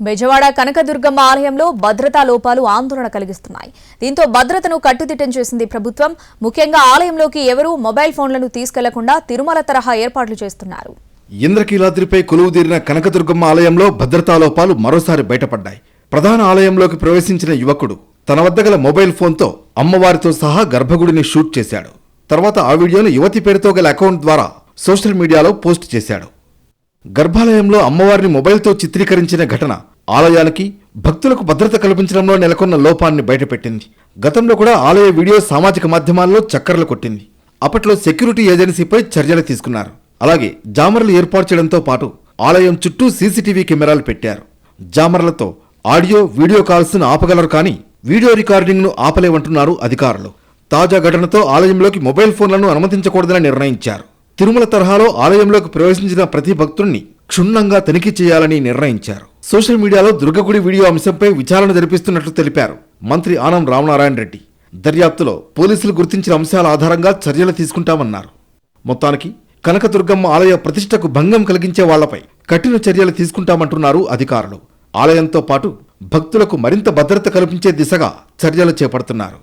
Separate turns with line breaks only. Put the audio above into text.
బెజవాడ కనకదుర్గమ్మ ఆలయంలో భద్రతా లోపాలు ఆందోళన కలిగిస్తున్నాయి. దీంతో భద్రతను కట్టుదిట్టం చేసింది ప్రభుత్వం. ముఖ్యంగా ఆలయంలోకి ఎవరూ మొబైల్ ఫోన్లను తీసుకెళ్లకుండా తిరుమల తరహా ఏర్పాట్లు చేస్తున్నారు.
ఇంద్రకీలాద్రిపై కొలువుదీరిన కనకదుర్గమ్మ ఆలయంలో భద్రతా లోపాలు మరోసారి బయటపడ్డాయి. ప్రధాన ఆలయంలోకి ప్రవేశించిన యువకుడు తన వద్ద గల మొబైల్ ఫోన్తో అమ్మవారితో సహా గర్భగుడిని షూట్ చేశాడు. తర్వాత ఆ వీడియోను యువతి పేరుతో గల అకౌంట్ ద్వారా సోషల్ మీడియాలో పోస్ట్ చేశాడు. గర్భాలయంలో అమ్మవారిని మొబైల్తో చిత్రీకరించిన ఘటన ఆలయానికి భక్తులకు భద్రత కల్పించడంలో నెలకొన్న లోపాన్ని బయటపెట్టింది. గతంలో కూడా ఆలయ వీడియో సామాజిక మాధ్యమాల్లో చక్కర్లు కొట్టింది. అప్పట్లో సెక్యూరిటీ ఏజెన్సీపై చర్యలు తీసుకున్నారు. అలాగే జామర్లు ఏర్పాటు చేయడంతో పాటు ఆలయం చుట్టూ సీసీటీవీ కెమెరాలు పెట్టారు. జామర్లతో ఆడియో వీడియో కాల్స్ను ఆపగలరు, కానీ వీడియో రికార్డింగ్ను ఆపలేవంటున్నారు అధికారులు. తాజా ఘటనతో ఆలయంలోకి మొబైల్ ఫోన్లను అనుమతించకూడదని నిర్ణయించారు. తిరుమల తరహాలో ఆలయంలోకి ప్రవేశించిన ప్రతి భక్తుడిని క్షుణ్ణంగా తనిఖీ చేయాలని నిర్ణయించారు. సోషల్ మీడియాలో దుర్గగుడి వీడియో అంశంపై విచారణ జరిపిస్తున్నట్లు తెలిపారు మంత్రి ఆనం రామనారాయణ రెడ్డి. దర్యాప్తులో పోలీసులు గుర్తించిన అంశాల ఆధారంగా చర్యలు తీసుకుంటామన్నారు. మొత్తానికి కనకదుర్గమ్మ ఆలయ ప్రతిష్టకు భంగం కలిగించే వాళ్లపై కఠిన చర్యలు తీసుకుంటామంటున్నారు అధికారులు. ఆలయంతో పాటు భక్తులకు మరింత భద్రత కల్పించే దిశగా చర్యలు చేపడుతున్నారు.